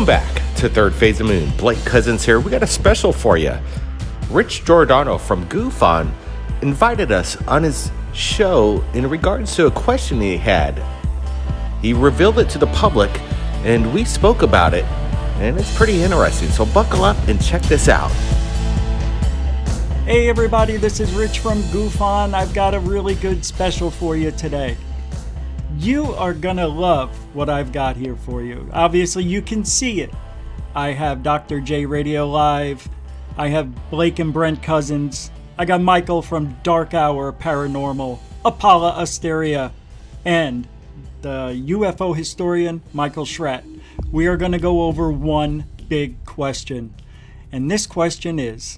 Welcome back to Third Phase of Moon. Blake Cousins here. We got a special for you. Rich Giordano from GoofOn invited us on his show in regards to a question he had. He revealed it to the public, and we spoke about it, and it's pretty interesting. So buckle up and check this out. Hey everybody, this is Rich from GoofOn. I've got a really good special for you today. You are gonna love what I've got here for you. Obviously, you can see it. I have Dr. J Radio Live. I have Blake and Brent Cousins. I got Michael from Dark Hour Paranormal, Apollo Asteria, and the UFO historian, Michael SCHRATT. We are gonna go over one big question. And this question is,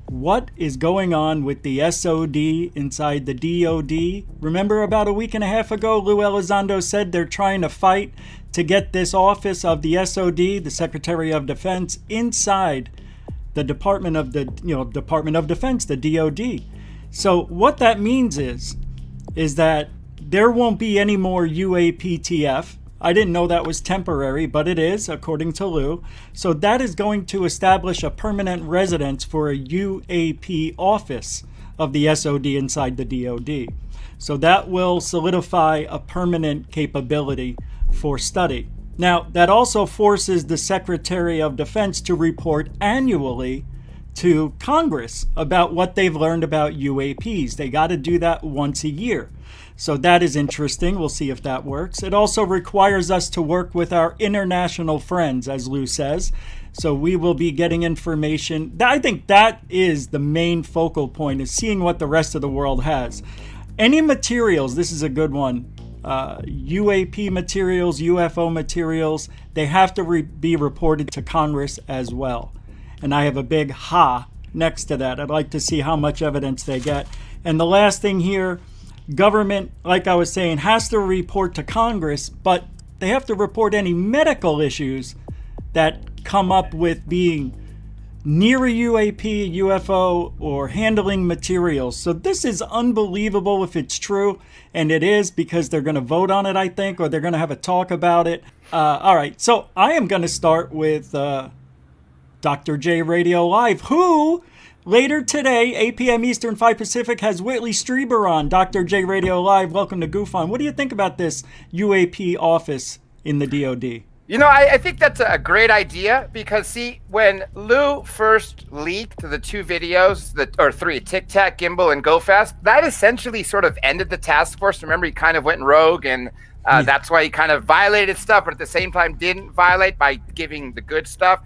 what is going on with the SOD inside the DOD? Remember about a week and a half ago, Lou Elizondo said they're trying to fight to get this office of the SOD, the Secretary of Defense, inside the Department of Defense, the DOD. So what that means is that there won't be any more UAPTF. I didn't know that was temporary, but it is, according to Lou. So that is going to establish a permanent residence for a UAP office of the SOD inside the DOD. So that will solidify a permanent capability for study. Now, that also forces the Secretary of Defense to report annually to Congress about what they've learned about UAPs. They got to do that once a year. So that is interesting. We'll see if that works. It also requires us to work with our international friends, as Lou says. So we will be getting information. I think that is the main focal point, is seeing what the rest of the world has. Any materials, this is a good one, UAP materials, UFO materials, they have to be reported to Congress as well. And I have a big ha next to that. I'd like to see how much evidence they get. And the last thing here, government, like I was saying, has to report to Congress, but they have to report any medical issues that come up with being near a UAP, UFO, or handling materials. So this is unbelievable if it's true, and it is, because they're going to vote on it, I think, or they're going to have a talk about it. All right, so I am going to start with Dr. J Radio Live, who later today, 8 p.m. Eastern, 5 Pacific, has Whitley Strieber on. Dr. J Radio Live, welcome to GoofOn. What do you think about this UAP office in the DOD? You know, I think that's a great idea because, see, when Lou first leaked the two videos, or three, Tic Tac, Gimbal, and Go Fast, that essentially sort of ended the task force. Remember, he kind of went rogue, and that's why he kind of violated stuff, but at the same time didn't violate by giving the good stuff.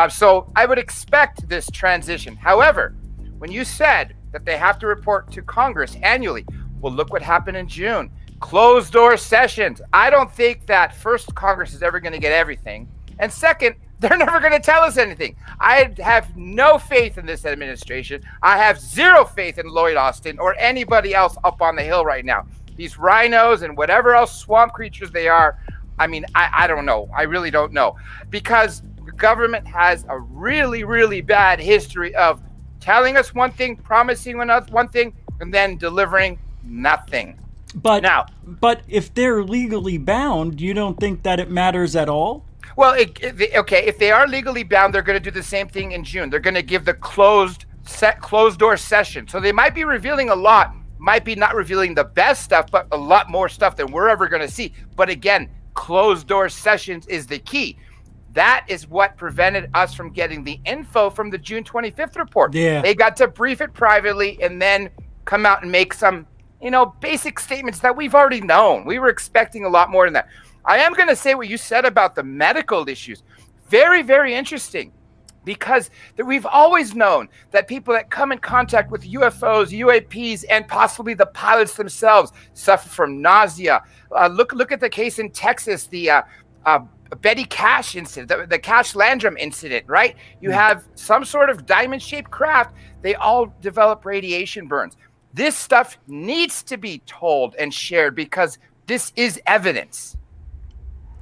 So I would expect this transition. However, when you said that they have to report to Congress annually, well, look what happened in June. Closed door sessions. I don't think that, first, Congress is ever going to get everything. And second, they're never going to tell us anything. I have no faith in this administration. I have zero faith in Lloyd Austin or anybody else up on the Hill right now. These rhinos and whatever else swamp creatures they are, I mean, I don't know. I really don't know. Because the government has a really, really bad history of telling us one thing, promising one thing, and then delivering nothing. But if they're legally bound, you don't think that it matters at all? Well, okay, if they are legally bound, they're going to do the same thing in June. They're going to give the closed door session. So they might be revealing a lot, might be not revealing the best stuff, but a lot more stuff than we're ever going to see. But again, closed door sessions is the key. That is what prevented us from getting the info from the June 25th report. Yeah. They got to brief it privately and then come out and make some, basic statements that we've already known. We were expecting a lot more than that. I am going to say what you said about the medical issues. Very, very interesting, because we've always known that people that come in contact with UFOs, UAPs, and possibly the pilots themselves suffer from nausea. Look at the case in Texas, the Betty Cash incident, the Cash Landrum incident, right? You have some sort of diamond-shaped craft. They all develop radiation burns. This stuff needs to be told and shared because this is evidence.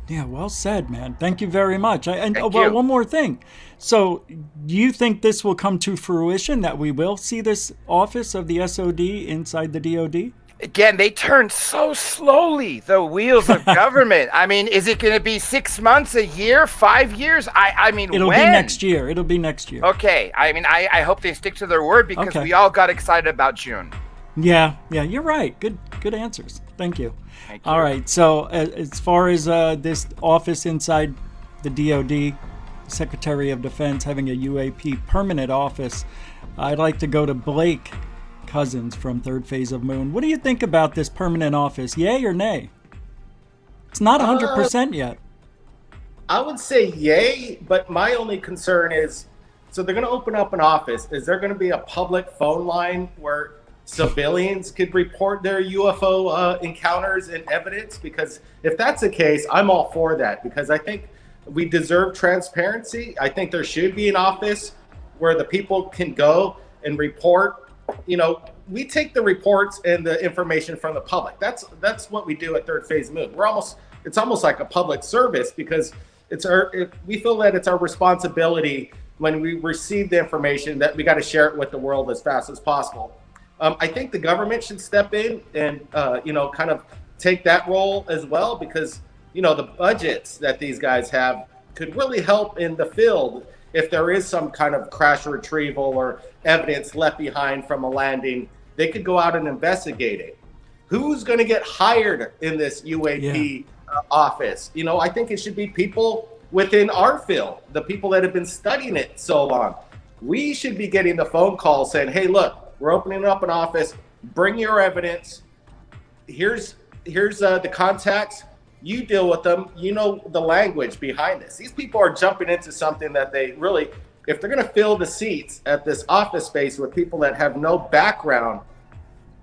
Yeah, well said, man. Thank you very much. Thank you. One more thing. So do you think this will come to fruition, that we will see this office of the SOD inside the DOD? Again, they turn so slowly, the wheels of government. I mean, is it going to be 6 months, a year, 5 years? I mean, It'll when? be next year. It'll be next year. Okay. I mean, I hope they stick to their word because we all got excited about June. Yeah, you're right. Good answers. Thank you. Thank you. All right. So as far as this office inside the DoD, Secretary of Defense, having a UAP permanent office, I'd like to go to Blake Cousins from Third Phase of Moon. What do you think about this permanent office? Yay or nay? It's not 100% yet. I would say yay, but my only concern is, so they're going to open up an office. Is there going to be a public phone line where civilians could report their UFO encounters and evidence? Because if that's the case, I'm all for that, because I think we deserve transparency. I think there should be an office where the people can go and report. You know, we take the reports and the information from the public. That's what we do at Third Phase Moon. It's almost like a public service, because we feel that it's our responsibility when we receive the information that we got to share it with the world as fast as possible. I think the government should step in and kind of take that role as well, because the budgets that these guys have could really help in the field if there is some kind of crash retrieval or evidence left behind from a landing. They could go out and investigate it. Who's going to get hired in this UAP office? I think it should be people within our field, the people that have been studying it so long. We should be getting the phone call saying, hey, look, we're opening up an office. Bring your evidence. Here's the contacts. You deal with them. You know the language behind this. These people are jumping into something that they really, if they're going to fill the seats at this office space with people that have no background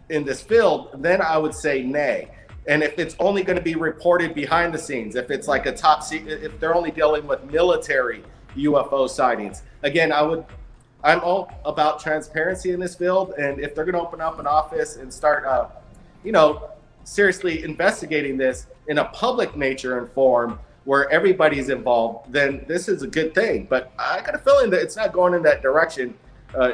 in this field, then I would say nay. And if it's only going to be reported behind the scenes, if it's like a top secret, if they're only dealing with military UFO sightings, again, I'm all about transparency in this field. And if they're going to open up an office and start, seriously investigating this in a public nature and form where everybody's involved, then this is a good thing. But I got a feeling that it's not going in that direction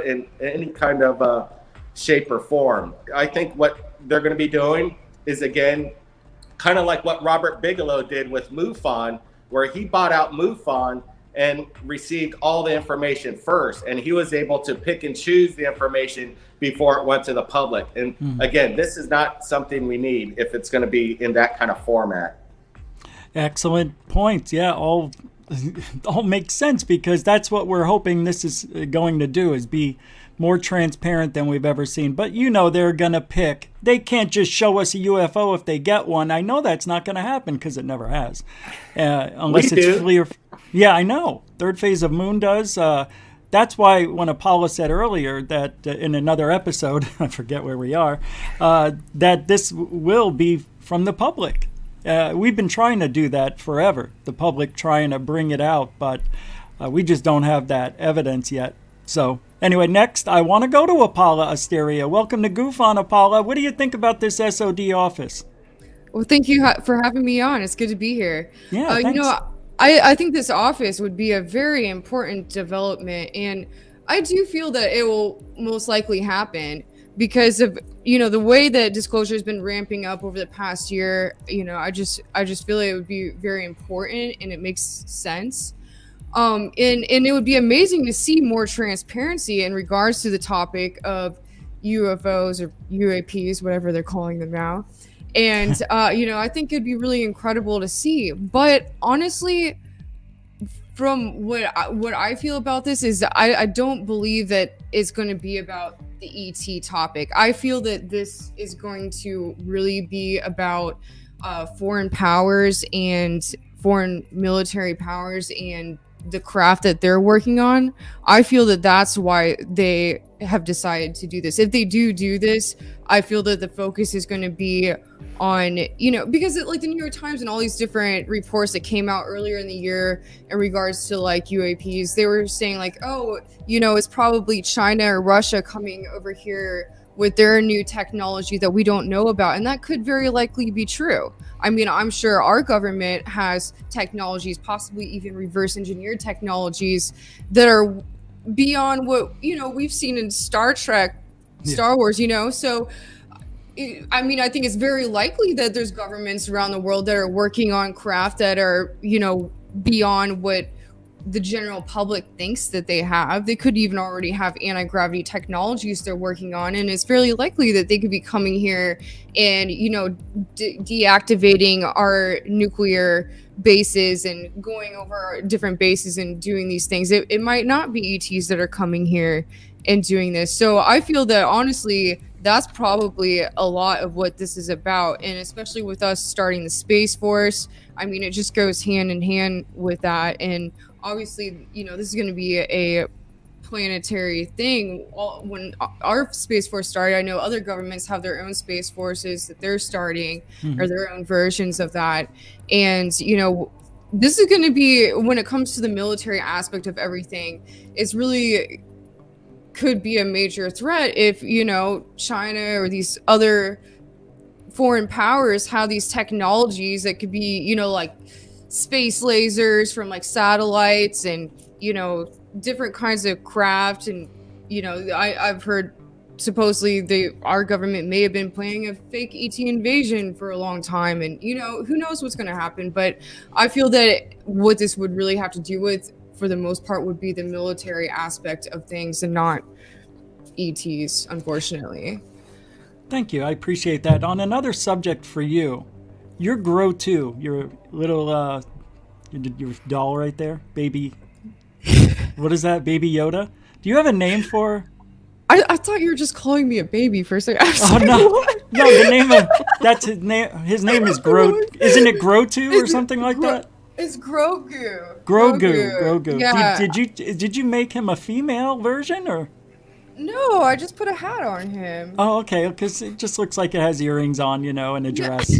in any kind of shape or form. I think what they're going to be doing is, again, kind of like what Robert Bigelow did with MUFON, where he bought out MUFON and received all the information first, and he was able to pick and choose the information before it went to the public. And again, this is not something we need if it's going to be in that kind of format. Excellent points. Yeah, all makes sense, because that's what we're hoping this is going to do, is be more transparent than we've ever seen. But they're going to pick. They can't just show us a UFO if they get one. I know that's not going to happen, because it never has. Unless it's clear. Yeah, I know. Third Phase of Moon does. That's why when Apollo said earlier that in another episode, I forget where we are, that this will be from the public. We've been trying to do that forever, the public trying to bring it out, but we just don't have that evidence yet. So anyway, next, I want to go to Apollo Asteria. Welcome to Goof On, Apollo. What do you think about this SOD office? Well, thank you for having me on. It's good to be here. Yeah, thanks. I think this office would be a very important development, and I do feel that it will most likely happen because of the way that disclosure has been ramping up over the past year. I just feel it would be very important, and it makes sense. And it would be amazing to see more transparency in regards to the topic of UFOs or UAPs, whatever they're calling them now. And, I think it'd be really incredible to see. But honestly, from what I feel about this is that I don't believe that it's going to be about the ET topic. I feel that this is going to really be about foreign powers and foreign military powers and the craft that they're working on. I feel that that's why they have decided to do this. If they do this, I feel that the focus is going to be on, because like the New York Times and all these different reports that came out earlier in the year in regards to like UAPs, they were saying like, it's probably China or Russia coming over here with their new technology that we don't know about. And that could very likely be true. I mean, I'm sure our government has technologies, possibly even reverse engineered technologies that are beyond what, we've seen in Star Trek, Star Wars, so I mean, I think it's very likely that there's governments around the world that are working on craft that are, beyond what the general public thinks that they have. They could even already have anti-gravity technologies they're working on, and it's fairly likely that they could be coming here and deactivating our nuclear bases and going over our different bases and doing these things. It might not be ETs that are coming here and doing this. So I feel that honestly that's probably a lot of what this is about, and especially with us starting the Space Force, I mean, it just goes hand in hand with that. And obviously, this is going to be a planetary thing. When our Space Force started, I know other governments have their own Space Forces that they're starting, or their own versions of that. And, this is going to be, when it comes to the military aspect of everything, it's really could be a major threat if, China or these other foreign powers have these technologies that could be, like space lasers from like satellites and, different kinds of craft. And, I've heard supposedly our government may have been planning a fake ET invasion for a long time. And, who knows what's going to happen. But I feel that what this would really have to do with, for the most part, would be the military aspect of things and not ETs, unfortunately. Thank you. I appreciate that. On another subject for you, your Grow 2, your little your doll right there, baby. What is that, Baby Yoda? Do you have a name for her? I thought you were just calling me a baby for a second. Oh no, no, the name of that's his name. His name is Grow. Isn't it Grow 2 or something like that? It's Grogu. Grogu. Yeah. Did you make him a female version or? No, I just put a hat on him. Oh, okay, because it just looks like it has earrings on, and a dress.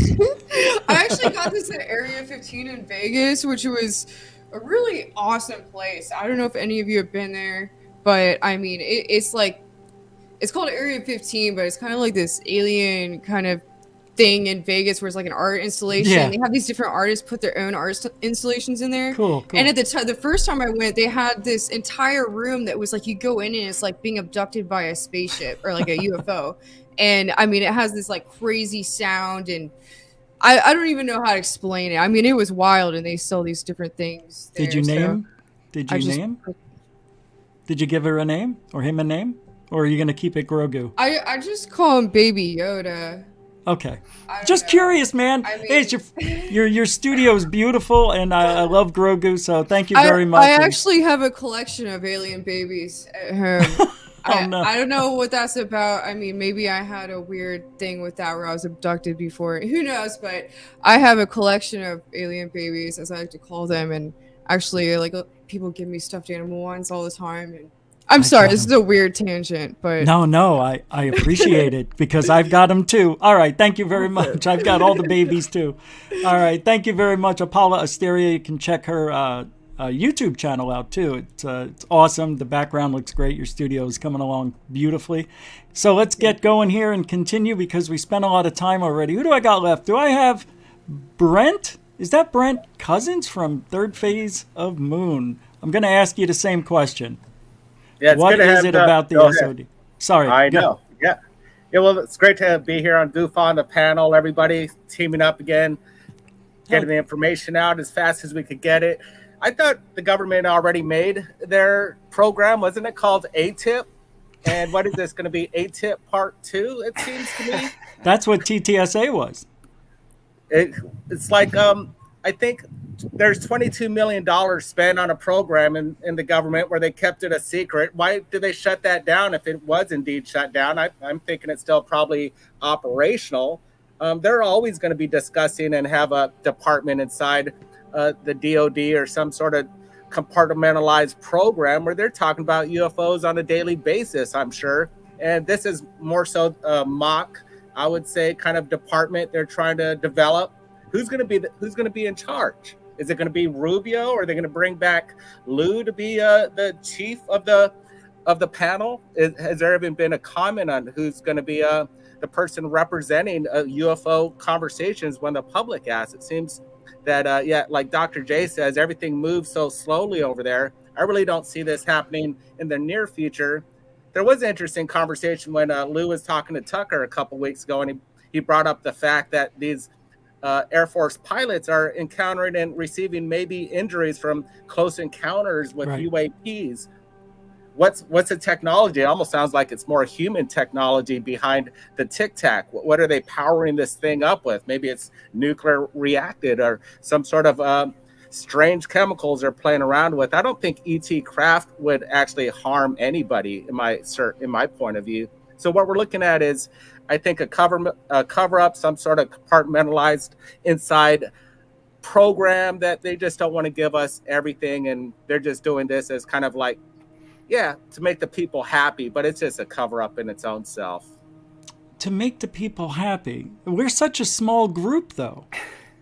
I actually got this at Area 15 in Vegas, which was a really awesome place. I don't know if any of you have been there, but I mean, it's called Area 15, but it's kind of like this alien kind of thing in Vegas where it's like an art installation. Yeah. They have these different artists put their own art installations in there. Cool. And at the first time I went, they had this entire room that was like, you go in and it's like being abducted by a spaceship or like a UFO. And I mean, it has this like crazy sound, and I don't even know how to explain it. I mean, it was wild, and they sell these different things there. Did you give her a name or him a name? Or are you going to keep it Grogu? I just call him Baby Yoda. Okay. Just curious, man. I mean, hey, your studio is beautiful, and I love Grogu, so thank you very much. I actually have a collection of alien babies at home. No. I don't know what that's about. I mean, maybe I had a weird thing with that where I was abducted before. Who knows? But I have a collection of alien babies, as I like to call them, and actually, like, people give me stuffed animal ones all the time, and I'm sorry, this is a weird tangent, but... No, I appreciate it because I've got them too. All right, thank you very much. I've got all the babies too. All right, thank you very much. Paula Asteria, you can check her YouTube channel out too. It's awesome. The background looks great. Your studio is coming along beautifully. So let's get going here and continue because we spent a lot of time already. Who do I got left? Do I have Brent? Is that Brent Cousins from Third Phase of Moon? I'm going to ask you the same question. Yeah, what is it about the SOD? Sorry. I know. Yeah. Well, it's great to be here on Goof on the panel. Everybody teaming up again, getting the information out as fast as we could get it. I thought the government already made their program. Wasn't it called ATIP? And what is this going to be? ATIP Part 2, it seems to me. That's what TTSA was. It's like, I think there's $22 million spent on a program in the government where they kept it a secret. Why did they shut that down if it was indeed shut down? I'm thinking it's still probably operational. They're always going to be discussing and have a department inside the DOD or some sort of compartmentalized program where they're talking about UFOs on a daily basis, I'm sure. And this is more so a mock, I would say, kind of department they're trying to develop. Who's going to be in charge? Is it going to be Rubio, or are they going to bring back Lou to be the chief of the panel? Has there even been a comment on who's going to be the person representing UFO conversations when the public asks? It seems that, like Dr. J says, everything moves so slowly over there. I really don't see this happening in the near future. There was an interesting conversation when Lou was talking to Tucker a couple weeks ago, and he brought up the fact that these Air Force pilots are encountering and receiving maybe injuries from close encounters with UAPs. What's the technology? It almost sounds like it's more human technology behind the Tic Tac. What are they powering this thing up with? Maybe it's nuclear reacted or some sort of strange chemicals they're playing around with. I don't think ET craft would actually harm anybody in my point of view. So what we're looking at is, I think, a cover up, some sort of compartmentalized inside program that they just don't want to give us everything, and they're just doing this as kind of like, yeah, to make the people happy, but it's just a cover up in its own self. To make the people happy. We're such a small group, though.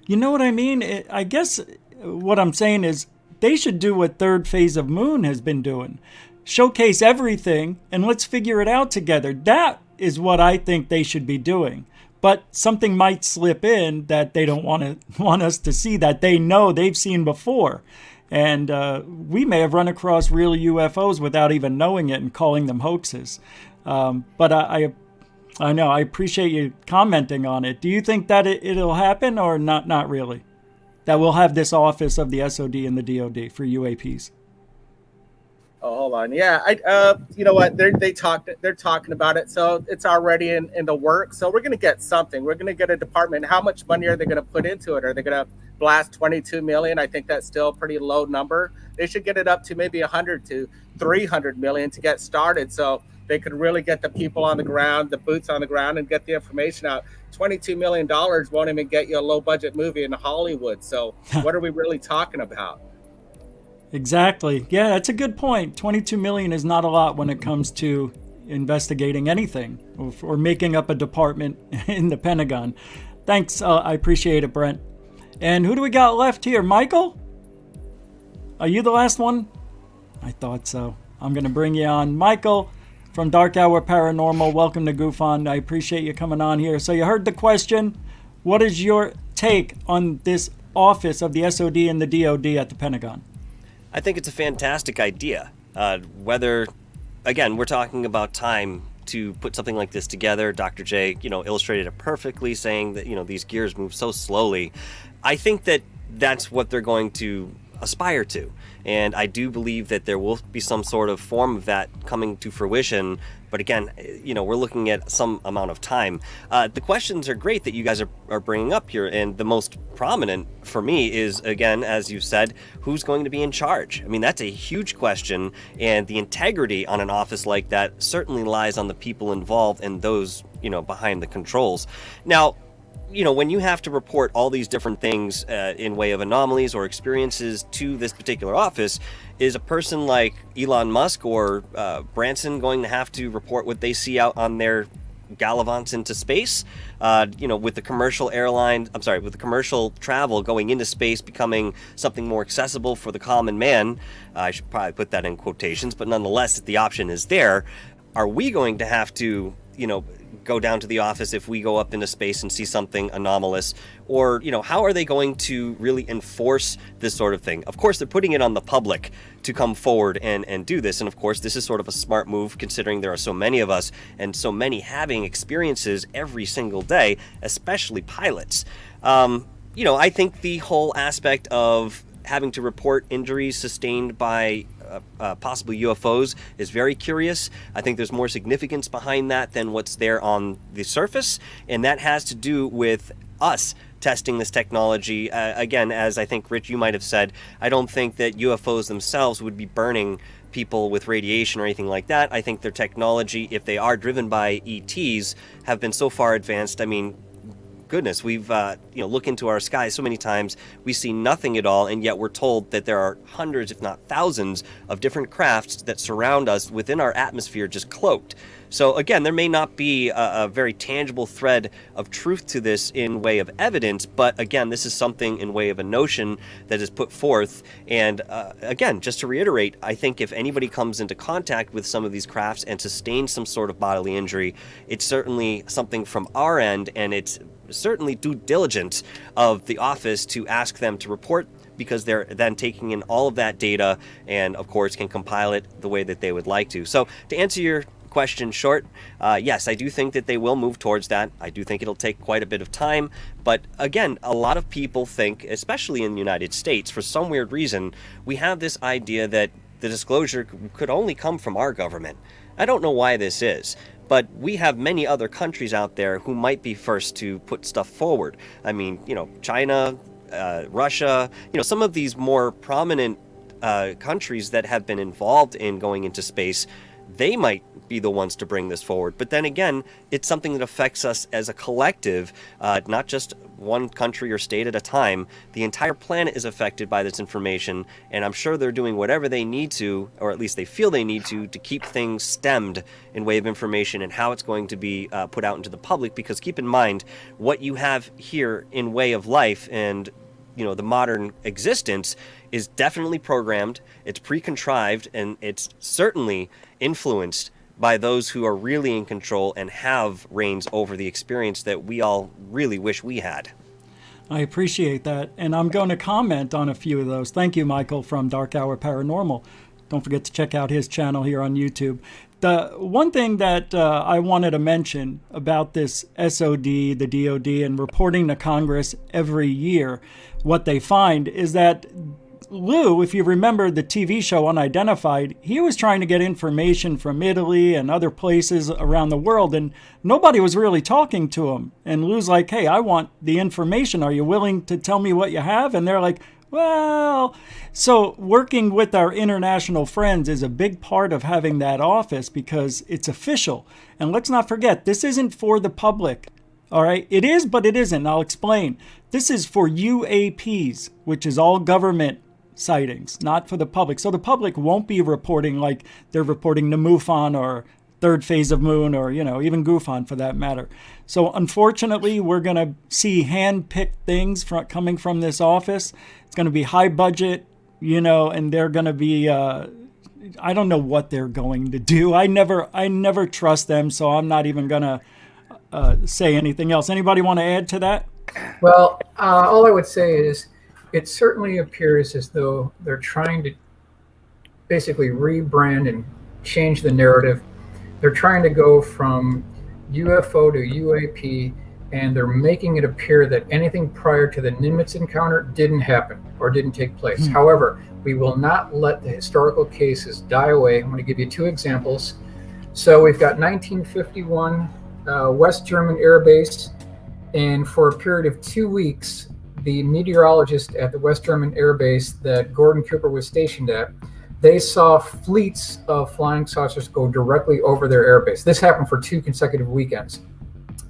You know what I mean? I guess what I'm saying is they should do what Third Phase of Moon has been doing. Showcase everything and let's figure it out together. That is what I think they should be doing. But something might slip in that they don't want us to see, that they know they've seen before. And we may have run across real UFOs without even knowing it and calling them hoaxes. But I know, I appreciate you commenting on it. Do you think that it'll happen or not really? That we'll have this office of the SOD and the DOD for UAPs? Oh, hold on. Yeah, you know what? They're talking about it, so it's already in the works. So we're going to get something. We're going to get a department. How much money are they going to put into it? Are they going to blast 22 million? I think that's still a pretty low number. They should get it up to maybe 100 to 300 million to get started, so they could really get the people on the ground, the boots on the ground, and get the information out. $22 million won't even get you a low budget movie in Hollywood. So what are we really talking about? Exactly. Yeah, that's a good point. 22 million is not a lot when it comes to investigating anything or making up a department in the Pentagon. Thanks. I appreciate it, Brent. And who do we got left here? Michael? Are you the last one? I thought so. I'm going to bring you on. Michael from Dark Hour Paranormal. Welcome to Goof On. I appreciate you coming on here. So you heard the question. What is your take on this office of the SOD and the DOD at the Pentagon? I think it's a fantastic idea. Whether, again, we're talking about time to put something like this together. Dr. J, illustrated it perfectly, saying that, these gears move so slowly. I think that that's what they're going to aspire to. And I do believe that there will be some sort of form of that coming to fruition. But again, we're looking at some amount of time. The questions are great that you guys are bringing up here. And the most prominent for me is, again, as you said, who's going to be in charge? I mean, that's a huge question. And the integrity on an office like that certainly lies on the people involved and those, behind the controls. Now, when you have to report all these different things in way of anomalies or experiences to this particular office, is a person like Elon Musk or Branson going to have to report what they see out on their gallivants into space? With the commercial travel going into space becoming something more accessible for the common man, I should probably put that in quotations, but nonetheless, the option is there. Are we going to have to, go down to the office if we go up into space and see something anomalous? Or, how are they going to really enforce this sort of thing? Of course, they're putting it on the public to come forward and do this. And of course, this is sort of a smart move considering there are so many of us and so many having experiences every single day, especially pilots. I think the whole aspect of having to report injuries sustained by possible UFOs is very curious. I think there's more significance behind that than what's there on the surface, and that has to do with us testing this technology. Again, as I think, Rich, you might have said, I don't think that UFOs themselves would be burning people with radiation or anything like that. I think their technology, if they are driven by ETs, have been so far advanced. I mean, goodness, we've look into our sky so many times, we see nothing at all, and yet we're told that there are hundreds, if not thousands, of different crafts that surround us within our atmosphere, just cloaked. So again, there may not be a very tangible thread of truth to this in way of evidence, but again, this is something in way of a notion that is put forth. And again, just to reiterate, I think if anybody comes into contact with some of these crafts and sustains some sort of bodily injury, it's certainly something from our end, and it's certainly due diligence of the office to ask them to report, because they're then taking in all of that data and of course can compile it the way that they would like to. So to answer your question short, yes, I do think that they will move towards that. I do think it'll take quite a bit of time. But again, a lot of people think, especially in the United States, for some weird reason, we have this idea that the disclosure could only come from our government. I don't know why this is, but we have many other countries out there who might be first to put stuff forward. I mean, China, Russia, some of these more prominent countries that have been involved in going into space, they might be the ones to bring this forward. But then again, it's something that affects us as a collective, not just one country or state at a time. The entire planet is affected by this information, and I'm sure they're doing whatever they need to, or at least they feel they need to keep things stemmed in way of information and how it's going to be put out into the public. Because keep in mind, what you have here in way of life and the modern existence is definitely programmed, it's pre-contrived, and it's certainly influenced by those who are really in control and have reins over the experience that we all really wish we had. I appreciate that, and I'm going to comment on a few of those. Thank you, Michael, from Dark Hour Paranormal. Don't forget to check out his channel here on YouTube. The one thing that I wanted to mention about this SOD, the DOD, and reporting to Congress every year, what they find is that Lou, if you remember the TV show Unidentified, he was trying to get information from Italy and other places around the world, and nobody was really talking to him. And Lou's like, hey, I want the information. Are you willing to tell me what you have? And they're like, well, so working with our international friends is a big part of having that office because it's official. And let's not forget, this isn't for the public. All right, it is, but it isn't. I'll explain. This is for UAPs, which is all government sightings, not for the public. So the public won't be reporting like they're reporting to MUFON or Thirdphaseofmoon or, even GUFON for that matter. So unfortunately, we're going to see hand-picked things coming from this office. It's going to be high budget, and they're going to be, I don't know what they're going to do. I never trust them, so I'm not even going to say anything else. Anybody want to add to that? Well, all I would say is it certainly appears as though they're trying to basically rebrand and change the narrative. They're trying to go from UFO to UAP, and they're making it appear that anything prior to the Nimitz encounter didn't happen or didn't take place. However, we will not let the historical cases die away. I'm going to give you two examples. So we've got 1951 West German Air Base, and for a period of 2 weeks, the meteorologist at the West German Air Base that Gordon Cooper was stationed at, they saw fleets of flying saucers go directly over their airbase. This happened for 2 consecutive weekends.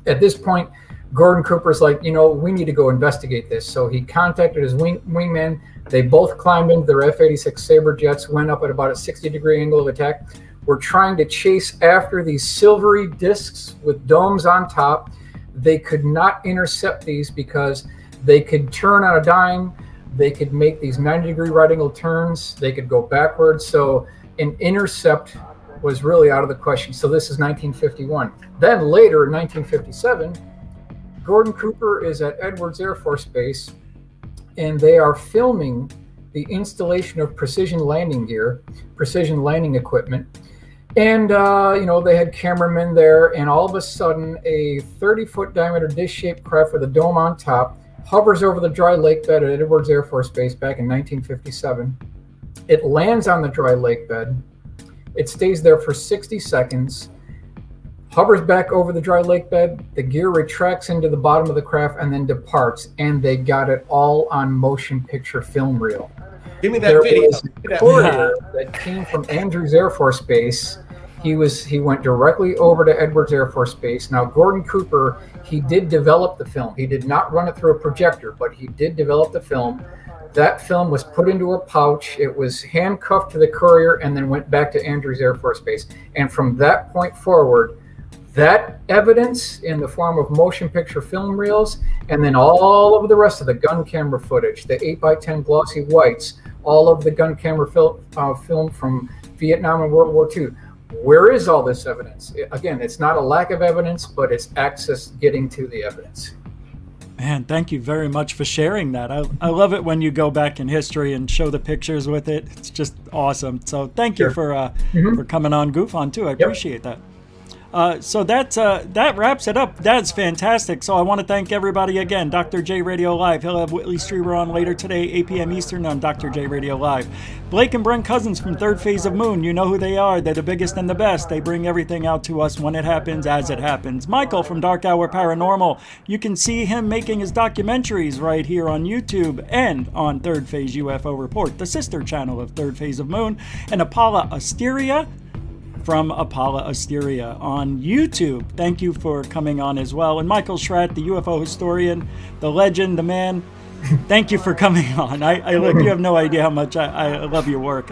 At this point, Gordon Cooper's like, we need to go investigate this. So he contacted his wingman. They both climbed into their F-86 Sabre jets, went up at about a 60-degree angle of attack. We're trying to chase after these silvery discs with domes on top. They could not intercept these because they could turn on a dime. They could make these 90-degree right angle turns. They could go backwards. So an intercept was really out of the question. So this is 1951. Then later in 1957, Gordon Cooper is at Edwards Air Force Base, and they are filming the installation of precision landing gear, precision landing equipment. And, they had cameramen there, and all of a sudden a 30-foot diameter dish-shaped craft with a dome on top hovers over the dry lake bed at Edwards Air Force Base back in 1957. It lands on the dry lake bed. It stays there for 60 seconds, hovers back over the dry lake bed. The gear retracts into the bottom of the craft and then departs. And they got it all on motion picture film reel. Give me that video. Was a courier that came from Andrews Air Force Base. He went directly over to Edwards Air Force Base. Now, Gordon Cooper, he did develop the film. He did not run it through a projector, but he did develop the film. That film was put into a pouch. It was handcuffed to the courier and then went back to Andrews Air Force Base. And from that point forward, that evidence in the form of motion picture film reels, and then all of the rest of the gun camera footage, the 8x10 glossy whites, all of the gun camera film from Vietnam and World War II. Where is all this evidence? Again, it's not a lack of evidence, but it's access getting to the evidence. Man, thank you very much for sharing that. I love it when you go back in history and show the pictures with it. It's just awesome. So thank you for coming on GoofOn too. I appreciate that. So that wraps it up. That's fantastic. So I want to thank everybody again. Dr. J Radio Live. He'll have Whitley Strieber on later today, 8 p.m. Eastern on Dr. J Radio Live. Blake and Brent Cousins from Third Phase of Moon. You know who they are. They're the biggest and the best. They bring everything out to us when it happens, as it happens. Michael from Dark Hour Paranormal. You can see him making his documentaries right here on YouTube and on Third Phase UFO Report, the sister channel of Third Phase of Moon. And Apollo Asteria from Apollo Asteria on YouTube. Thank you for coming on as well. And Michael SCHRATT, the UFO historian, the legend, the man. Thank you for coming on. I look, you have no idea how much I love your work.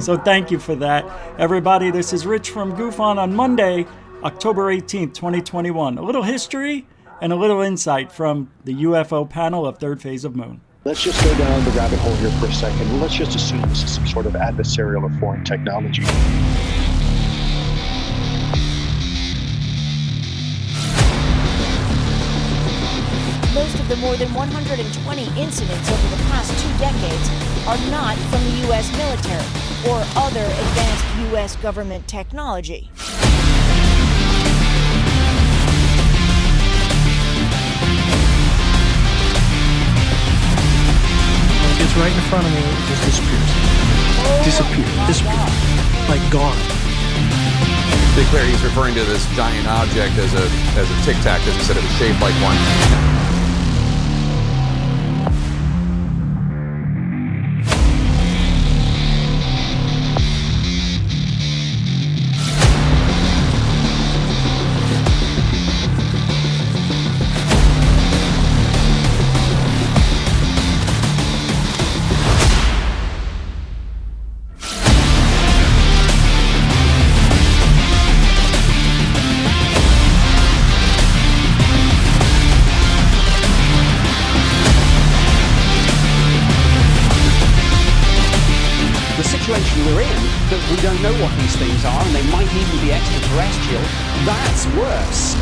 So thank you for that. Everybody, this is Rich from GoofOn on Monday, October 18th, 2021. A little history and a little insight from the UFO panel of Third Phase of Moon. Let's just go down the rabbit hole here for a second. And let's just assume this is some sort of adversarial or foreign technology. Most of the more than 120 incidents over the past 2 decades are not from the U.S. military or other advanced U.S. government technology. It gets right in front of me, it just disappears. Disappear. Like gone. To be clear, he's referring to this giant object as a tic tac, because he said it was shaped like one. We're in, that we don't know what these things are, and they might even be extraterrestrial. That's worse.